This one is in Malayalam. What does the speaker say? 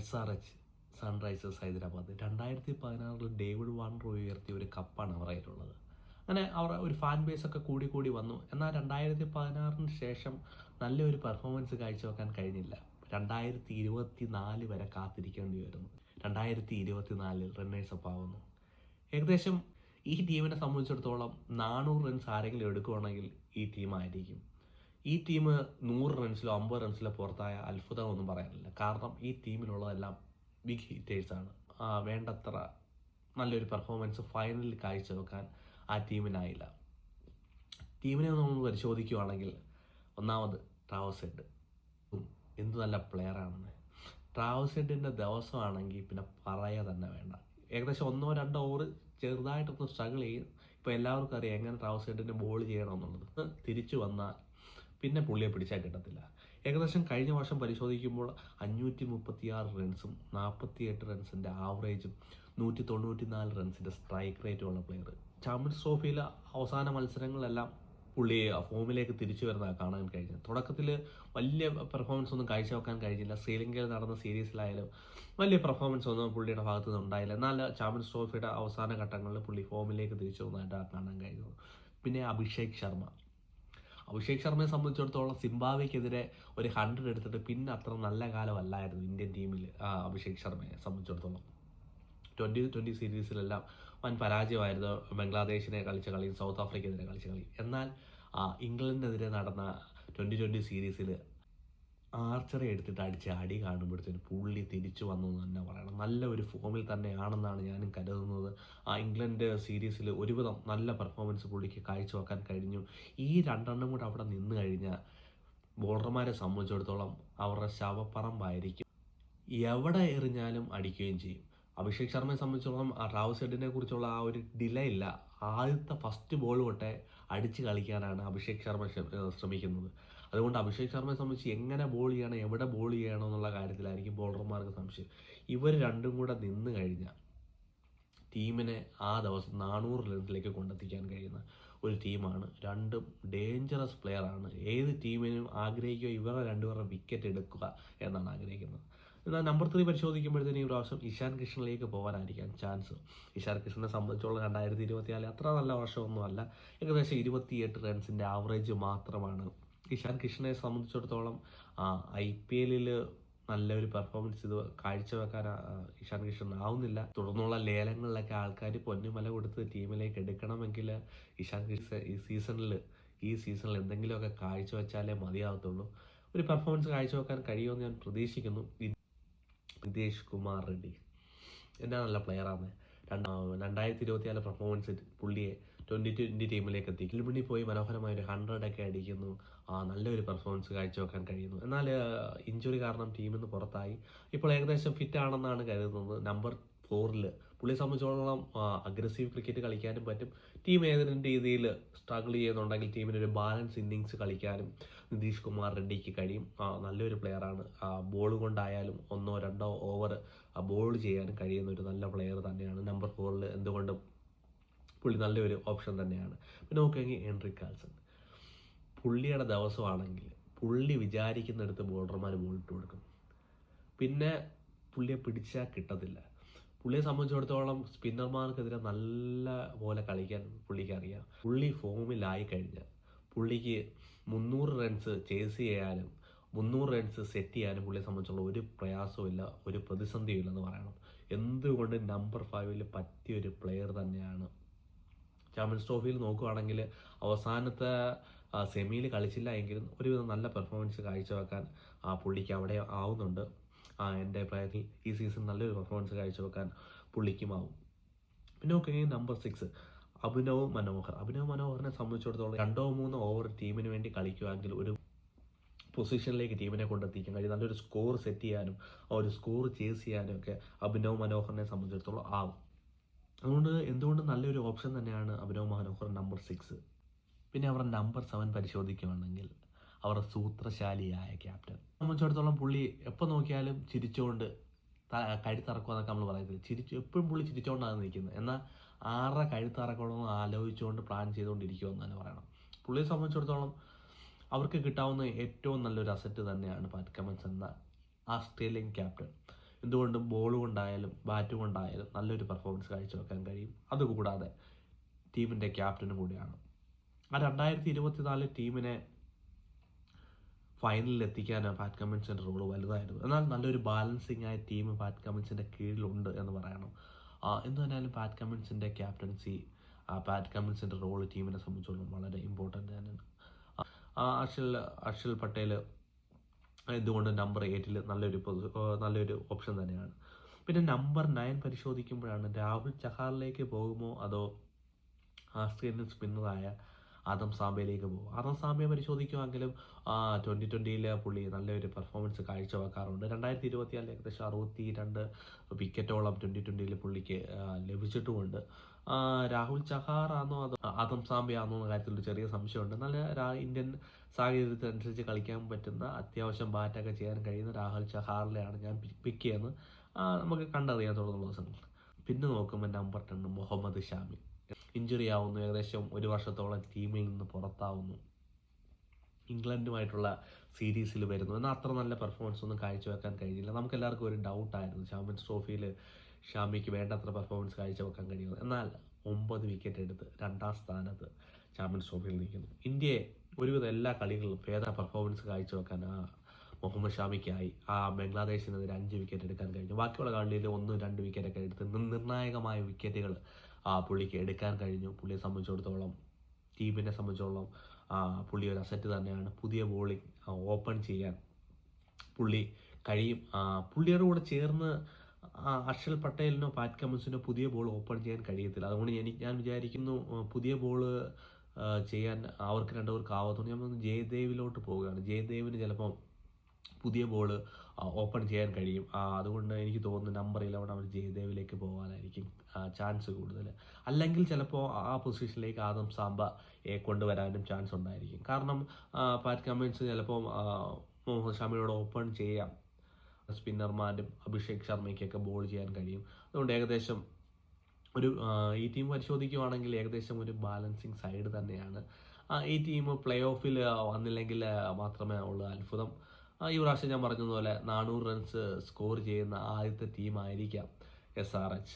SRH Sunrisers Hyderabad 2016 David Warner ഉയർത്തിയ ഒരു കപ്പാണ് അവരായിട്ടുള്ളത്. അങ്ങനെ അവർ ഒരു ഫാൻ ബേസ് ഒക്കെ കൂടി വന്നു. എന്നാൽ 2016 ശേഷം നല്ലൊരു പെർഫോമൻസ് കാഴ്ചവെക്കാൻ കഴിഞ്ഞില്ല. 2024 വരെ കാത്തിരിക്കേണ്ടി വരുന്നു. 2024 റണ്ണേഴ്സ് അപ്പ് ആവുന്നു. ഏകദേശം ഈ ടീമിനെ സംബന്ധിച്ചിടത്തോളം 400 റൺസ് ആരെങ്കിലും എടുക്കുകയാണെങ്കിൽ ഈ ടീമായിരിക്കും. ഈ ടീം 100 റൺസിലോ 50 റൺസിലോ പുറത്തായ അത്ഭുതമൊന്നും പറയാനില്ല. കാരണം ഈ ടീമിലുള്ളതെല്ലാം ബിഗ് ഹിറ്റേഴ്സാണ്. വേണ്ടത്ര നല്ലൊരു പെർഫോമൻസ് ഫൈനലിൽ കാഴ്ചവെക്കാൻ ആ ടീമിനായില്ല. ടീമിനെ നമ്മൾ പരിശോധിക്കുകയാണെങ്കിൽ ഒന്നാമത് ട്രാവസ് ഹെഡ്. എന്ത് നല്ല പ്ലെയറാണെന്ന്. ട്രാവസ് ഹെഡിൻ്റെ ദിവസമാണെങ്കിൽ പിന്നെ പറയുക തന്നെ വേണ്ട. ഏകദേശം 1-2 ഓവർ ചെറുതായിട്ടൊന്ന് സ്ട്രഗിൾ ചെയ്യും. ഇപ്പോൾ എല്ലാവർക്കും അറിയാം എങ്ങനെ ട്രാവസ് ഹെഡിന് ബോൾ ചെയ്യണമെന്നുള്ളത്. തിരിച്ചു വന്നാൽ പിന്നെ പുള്ളിയെ പിടിച്ചാൽ കിട്ടത്തില്ല. ഏകദേശം കഴിഞ്ഞ വർഷം പരിശോധിക്കുമ്പോൾ 536 റൺസും 48 റൺസിൻ്റെ ആവറേജും 194 റൺസിൻ്റെ സ്ട്രൈക്ക് റേറ്റുമുള്ള പ്ലെയർ. ചാമ്പ്യൻസ് ട്രോഫിയിലെ അവസാന മത്സരങ്ങളിലെല്ലാം പുള്ളി ഫോമിലേക്ക് തിരിച്ചു വരുന്ന കാണാൻ കഴിഞ്ഞത്. തുടക്കത്തിൽ വലിയ പെർഫോമൻസ് ഒന്നും കാഴ്ചവെക്കാൻ കഴിഞ്ഞില്ല. ശ്രീലങ്കയിൽ നടന്ന സീരീസിലായാലും വലിയ പെർഫോമൻസ് ഒന്നും പുള്ളിയുടെ ഭാഗത്തു നിന്ന് ഉണ്ടായില്ല. എന്നാൽ ചാമ്പ്യൻസ് ട്രോഫിയുടെ അവസാന ഘട്ടങ്ങളിൽ പുള്ളി ഫോമിലേക്ക് തിരിച്ചു വന്നതായിട്ടാണ് കാണാൻ കഴിഞ്ഞത്. പിന്നെ അഭിഷേക് ശർമ്മയെ സംബന്ധിച്ചിടത്തോളം സിംബാബ്വേക്കെതിരെ ഒരു 100 എടുത്തിട്ട് പിന്നെ അത്ര നല്ല കാലമല്ലായിരുന്നു ഇന്ത്യൻ ടീമിൽ അഭിഷേക് ശർമ്മയെ സംബന്ധിച്ചിടത്തോളം. 2020 സീരീസിലെല്ലാം വൻ പരാജയമായിരുന്നു. ബംഗ്ലാദേശിനെ കളിച്ച കളി, സൗത്ത് ആഫ്രിക്കയെതിരെ കളിച്ച കളി. എന്നാൽ ഇംഗ്ലണ്ടിനെതിരെ നടന്ന 2020 സീരീസിൽ ആർച്ചറി എടുത്തിട്ട് അടിച്ച അടി കാണുമ്പോഴത്തേന് പുള്ളി തിരിച്ചു വന്നു എന്ന് തന്നെ പറയണം. നല്ല ഒരു ഫോമിൽ തന്നെയാണെന്നാണ് ഞാനും കരുതുന്നത്. ഇംഗ്ലണ്ട് സീരീസിൽ ഒരുവിധം നല്ല പെർഫോമൻസ് പുള്ളിക്ക് കാഴ്ചവെക്കാൻ കഴിഞ്ഞു. ഈ 2 എണ്ണം കൂടെ അവിടെ നിന്ന് കഴിഞ്ഞാൽ ബോളർമാരെ സംബന്ധിച്ചിടത്തോളം അവരുടെ ശവപ്പറമ്പായിരിക്കും. എവിടെ എറിഞ്ഞാലും അടിക്കുകയും ചെയ്യും. അഭിഷേക് ശർമ്മയെ സംബന്ധിച്ചിടത്തോളം ട്രാവസ് ഹെഡിനെ കുറിച്ചുള്ള ആ ഒരു ഡിലേ ഇല്ല. ആദ്യത്തെ ഫസ്റ്റ് ബോൾ തൊട്ടേ അടിച്ച് കളിക്കാനാണ് അഭിഷേക് ശർമ്മ ശ്രമിക്കുന്നത്. അതുകൊണ്ട് അഭിഷേക് ശർമ്മയെ സംബന്ധിച്ച് എങ്ങനെ ബോൾ ചെയ്യണം, എവിടെ ബോൾ ചെയ്യണം എന്നുള്ള കാര്യത്തിലായിരിക്കും ബോളർമാർക്ക് സംശയം. ഇവർ രണ്ടും കൂടെ നിന്ന് കഴിഞ്ഞാൽ ടീമിനെ ആ ദിവസം 400 റൺസിലേക്ക് കൊണ്ടെത്തിക്കാൻ കഴിയുന്ന ഒരു ടീമാണ്. രണ്ടും ഡേഞ്ചറസ് പ്ലെയറാണ്. ഏത് ടീമിനും ആഗ്രഹിക്കുക ഇവരെ രണ്ടുപേരുടെ വിക്കറ്റ് എടുക്കുക എന്നാണ് ആഗ്രഹിക്കുന്നത്. എന്നാൽ നമ്പർ 3 പരിശോധിക്കുമ്പോഴത്തേന് ഈ പ്രാവശ്യം ഇഷാൻ കിഷനിലേക്ക് പോകാനായിരിക്കാം ചാൻസ്. ഇഷാൻ കിഷനെ സംബന്ധിച്ചോളം 2024 അത്ര നല്ല വർഷമൊന്നുമല്ല. ഏകദേശം 28 റൺസിൻ്റെ ആവറേജ് മാത്രമാണ്. ഇഷാൻ കിഷനെ സംബന്ധിച്ചിടത്തോളം IPL നല്ലൊരു പെർഫോമൻസ് ഇത് കാഴ്ചവെക്കാൻ ഇഷാൻ കിഷൻ ആവുന്നില്ല. തുടർന്നുള്ള ലേലങ്ങളിലൊക്കെ ആൾക്കാർ പൊന്നുമല കൊടുത്ത് ടീമിലേക്ക് എടുക്കണമെങ്കിൽ ഇഷാൻ കിഷൻ ഈ സീസണിൽ എന്തെങ്കിലുമൊക്കെ കാഴ്ചവെച്ചാലേ മതിയാവത്തുള്ളൂ. ഒരു പെർഫോമൻസ് കാഴ്ചവെക്കാൻ കഴിയുമെന്ന് ഞാൻ പ്രതീക്ഷിക്കുന്നു. നിതീഷ് കുമാർ റെഡ്ഡി എന്നാ നല്ല പ്ലെയറാണ്. 2024 പെർഫോമൻസ് പുള്ളിയെ 2020 ടീമിലേക്ക് എത്തി. കിൽബിണി പോയി മനോഹരമായ ഒരു 100 ഒക്കെ അടിക്കുന്നു. നല്ലൊരു പെർഫോമൻസ് കാഴ്ചവെക്കാൻ കഴിയുന്നു. എന്നാൽ ഇഞ്ചുറി കാരണം ടീമിൽ നിന്ന് പുറത്തായി. ഇപ്പോൾ ഏകദേശം ഫിറ്റ് ആണെന്നാണ് കരുതുന്നത്. നമ്പർ 4 പുള്ളിയെ സംബന്ധിച്ചിടത്തോളം അഗ്രസീവ് ക്രിക്കറ്റ് കളിക്കാനും പറ്റും. ടീം ഏതെങ്കിലും രീതിയിൽ സ്ട്രഗിൾ ചെയ്യുന്നുണ്ടെങ്കിൽ ടീമിനൊരു ബാലൻസ് ഇന്നിങ്സ് കളിക്കാനും നിതീഷ് കുമാർ റെഡ്ഡിക്ക് കഴിയും. നല്ലൊരു പ്ലെയറാണ്. ബോൾ കൊണ്ടായാലും 1-2 ഓവർ ബോൾ ചെയ്യാനും കഴിയുന്ന ഒരു നല്ല പ്ലെയർ തന്നെയാണ്. നമ്പർ 4 എന്തുകൊണ്ടും പുള്ളി നല്ലൊരു ഓപ്ഷൻ തന്നെയാണ്. പിന്നെ നോക്കുകയെങ്കിൽ ഹെൻറിക് കാൾസൺ. പുള്ളിയുടെ ദിവസമാണെങ്കിൽ പുള്ളി വിചാരിക്കുന്നിടത്ത് ബോളർമാർ ബോളിട്ട് കൊടുക്കും. പിന്നെ പുള്ളിയെ പിടിച്ചാൽ കിട്ടത്തില്ല. പുള്ളിയെ സംബന്ധിച്ചിടത്തോളം സ്പിന്നർമാർക്കെതിരെ നല്ല പോലെ കളിക്കാൻ പുള്ളിക്ക് അറിയാം. പുള്ളി ഫോമിലായി കഴിഞ്ഞാൽ പുള്ളിക്ക് 300 റൺസ് ചേസ് ചെയ്യാനും 300 റൺസ് സെറ്റ് ചെയ്യാനും പുള്ളിയെ സംബന്ധിച്ചുള്ള ഒരു പ്രയാസവും ഇല്ല, ഒരു പ്രതിസന്ധിയും ഇല്ലെന്ന് പറയണം. എന്തുകൊണ്ട് നമ്പർ 5 പറ്റിയൊരു പ്ലെയർ തന്നെയാണ്. ചാമ്പ്യൻസ് ട്രോഫിയിൽ നോക്കുകയാണെങ്കിൽ അവസാനത്തെ സെമിയിൽ കളിച്ചില്ല എങ്കിലും ഒരുവിധം നല്ല പെർഫോമൻസ് കാഴ്ചവെക്കാൻ പുള്ളിക്ക് അവിടെ ആവുന്നുണ്ട്. എൻ്റെ അഭിപ്രായത്തിൽ ഈ സീസൺ നല്ലൊരു പെർഫോമൻസ് കാഴ്ചവെക്കാൻ പുള്ളിക്കുമാവും. പിന്നെ നോക്കുകയാണെങ്കിൽ നമ്പർ 6 അഭിനവ് മനോഹറിനെ സംബന്ധിച്ചിടത്തോളം 2-3 ഓവർ ടീമിന് വേണ്ടി കളിക്കുമെങ്കിൽ ഒരു പൊസിഷനിലേക്ക് ടീമിനെ കൊണ്ടെത്തിക്കാൻ കഴിയും. നല്ലൊരു സ്കോർ സെറ്റ് ചെയ്യാനും ഒരു സ്കോർ ചേസ് ചെയ്യാനും ഒക്കെ അഭിനവ് മനോഹറിനെ സംബന്ധിച്ചിടത്തോളം ആവും. അതുകൊണ്ട് എന്തുകൊണ്ടും നല്ലൊരു ഓപ്ഷൻ തന്നെയാണ് അഭിനവ് മനോഹർ നമ്പർ 6. പിന്നെ അവരുടെ നമ്പർ 7 പരിശോധിക്കുകയാണെങ്കിൽ അവരുടെ സൂത്രശാലിയായ ക്യാപ്റ്റൻ സംബന്ധിച്ചിടത്തോളം പുള്ളി എപ്പോൾ നോക്കിയാലും ചിരിച്ചുകൊണ്ട് കഴുത്തിറക്കുക എന്നൊക്കെ നമ്മൾ പറയത്തില്ല. എപ്പോഴും പുള്ളി ചിരിച്ചുകൊണ്ടാണ് നിൽക്കുന്നത്. എന്നാൽ ആരുടെ കഴുത്തിറക്കണമെന്ന് ആലോചിച്ചുകൊണ്ട് പ്ലാൻ ചെയ്തുകൊണ്ടിരിക്കുമെന്ന് തന്നെ പറയണം. പുള്ളിയെ സംബന്ധിച്ചിടത്തോളം അവർക്ക് കിട്ടാവുന്ന ഏറ്റവും നല്ലൊരു അസറ്റ് തന്നെയാണ് പാറ്റ് കമൻസ് എന്ന ആസ്ട്രേലിയൻ ക്യാപ്റ്റൻ. എന്തുകൊണ്ടും ബോൾ കൊണ്ടായാലും ബാറ്റ് കൊണ്ടായാലും നല്ലൊരു പെർഫോമൻസ് കാഴ്ചവെക്കാൻ കഴിയും. അതുകൂടാതെ ടീമിൻ്റെ ക്യാപ്റ്റനും കൂടിയാണ്. ആ 2024 ടീമിനെ ഫൈനലിൽ എത്തിക്കാൻ പാറ്റ് കമ്മിൻസിൻ്റെ റോള് വലുതായിരുന്നു. എന്നാൽ നല്ലൊരു ബാലൻസിങ് ആയ ടീം പാറ്റ് കമ്മിൻസിൻ്റെ കീഴിലുണ്ട് എന്ന് പറയണം. എന്തു തന്നെയാലും പാറ്റ് കമ്മിൻസിൻ്റെ ക്യാപ്റ്റൻസി, പാറ്റ് കമ്മിൻസിൻ്റെ റോള് ടീമിനെ സംബന്ധിച്ചോളം വളരെ ഇമ്പോർട്ടൻ്റ് തന്നെയാണ്. അർഷൽ പട്ടേൽ എന്തുകൊണ്ട് നമ്പർ 8 നല്ലൊരു ഓപ്ഷൻ തന്നെയാണ്. പിന്നെ നമ്പർ 9 പരിശോധിക്കുമ്പോഴാണ് രാഹുൽ ചഹാറിലേക്ക് പോകുമോ അതോ ആസ്ട്രേലിയൻ സ്പിന്നറായ ആദം സാംബയിലേക്ക് പോകും. ആദം സാംബയെ പരിശോധിക്കുമെങ്കിലും 2020 പുള്ളി നല്ലൊരു പെർഫോമൻസ് കാഴ്ചവെക്കാറുണ്ട്. 2024 ഏകദേശം 62 വിക്കറ്റോളം 2020 പുള്ളിക്ക് ലഭിച്ചിട്ടുമുണ്ട്. രാഹുൽ ചഹാർ ആണോ അതോ ആദം സാംബയാണോ എന്ന കാര്യത്തിൽ ഒരു ചെറിയ സംശയമുണ്ട്. നല്ല ഇന്ത്യൻ സാഹചര്യത്തിനനുസരിച്ച് കളിക്കാൻ പറ്റുന്ന, അത്യാവശ്യം ബാറ്റൊക്കെ ചെയ്യാൻ കഴിയുന്ന രാഹുൽ ചഹാറിലെയാണ് ഞാൻ പിക്ക് ചെയ്യുന്നത്. നമുക്ക് കണ്ടറിയാൻ തുടങ്ങുന്ന ദിവസങ്ങൾ. പിന്നെ നോക്കുമ്പോൾ നമ്പർ 10 മുഹമ്മദ് ഷാമി ഇഞ്ചുറി ആവുന്നു. ഏകദേശം 1 വർഷത്തോളം ടീമിൽ നിന്ന് പുറത്താവുന്നു. ഇംഗ്ലണ്ടുമായിട്ടുള്ള സീരീസിൽ വരുന്നു. എന്നാൽ അത്ര നല്ല പെർഫോമൻസ് ഒന്നും കാഴ്ചവെക്കാൻ കഴിഞ്ഞില്ല. നമുക്കെല്ലാവർക്കും ഒരു ഡൗട്ടായിരുന്നു ചാമ്പ്യൻസ് ട്രോഫിയിൽ ഷാമിക്ക് വേണ്ടത്ര പെർഫോമൻസ് കാഴ്ചവെക്കാൻ കഴിയുന്നത്. എന്നാൽ 9 വിക്കറ്റ് എടുത്ത് 2ാം സ്ഥാനത്ത് ചാമ്പ്യൻസ് ട്രോഫിയിൽ നിൽക്കുന്നു. ഇന്ത്യയെ ഒരുവിധം എല്ലാ കളികളിലും ഭേദ പെർഫോമൻസ് കാഴ്ചവെക്കാൻ മുഹമ്മദ് ഷാമിക്കായി. ബംഗ്ലാദേശിനെതിരെ 5 വിക്കറ്റ് എടുക്കാൻ കഴിഞ്ഞു. ബാക്കിയുള്ള കളിയിൽ 1-2 വിക്കറ്റൊക്കെ എടുത്ത് നിർണായകമായ വിക്കറ്റുകൾ പുള്ളിക്ക് എടുക്കാൻ കഴിഞ്ഞു. പുള്ളിയെ സംബന്ധിച്ചിടത്തോളം, ടീമിനെ സംബന്ധിച്ചിടത്തോളം പുള്ളി ഒരു അസറ്റ് തന്നെയാണ്. പുതിയ ബോളിംഗ് ഓപ്പൺ ചെയ്യാൻ പുള്ളി കഴിയും. പുള്ളിയുടെ കൂടെ ചേർന്ന് അർഷൽ പട്ടേലിനോ പാറ്റ് കമ്മിൻസിനോ പുതിയ ബോൾ ഓപ്പൺ ചെയ്യാൻ കഴിയത്തില്ല. അതുകൊണ്ട് ഞാൻ വിചാരിക്കുന്നു പുതിയ ബോള് ചെയ്യാൻ അവർക്ക് രണ്ടുപേർക്ക് ആവത്തുണ്ട്. ഞാൻ ജയദേവിലോട്ട് പോവുകയാണ്. ജയദേവിന് ചിലപ്പം പുതിയ ബോൾ ഓപ്പൺ ചെയ്യാൻ കഴിയും. അതുകൊണ്ട് എനിക്ക് തോന്നുന്നു നമ്പർ 11 അവർ ജയദേവിലേക്ക് പോകാനായിരിക്കും ചാൻസ് കൂടുതൽ. അല്ലെങ്കിൽ ചിലപ്പോൾ ആ പൊസിഷനിലേക്ക് ആദം സാംബയെ കൊണ്ടുവരാനും ചാൻസ് ഉണ്ടായിരിക്കും. കാരണം പാറ്റ് കമ്മിൻസ് ചിലപ്പോൾ മുഹമ്മദ് ഷാമിയോട് ഓപ്പൺ ചെയ്യാം. സ്പിന്നർമാരും അഭിഷേക് ശർമ്മയ്ക്കൊക്കെ ബോൾ ചെയ്യാൻ കഴിയും. അതുകൊണ്ട് ഏകദേശം ഈ ടീം പരിശോധിക്കുകയാണെങ്കിൽ ഏകദേശം ഒരു ബാലൻസിങ് സൈഡ് തന്നെയാണ്. ഈ ടീം പ്ലേ ഓഫിൽ വന്നില്ലെങ്കിൽ മാത്രമേ ഉള്ളൂ അത്ഭുതം. ഈ പ്രാവശ്യം ഞാൻ പറഞ്ഞതുപോലെ 400 റൺസ് സ്കോർ ചെയ്യുന്ന ആദ്യത്തെ ടീമായിരിക്കാം SRH.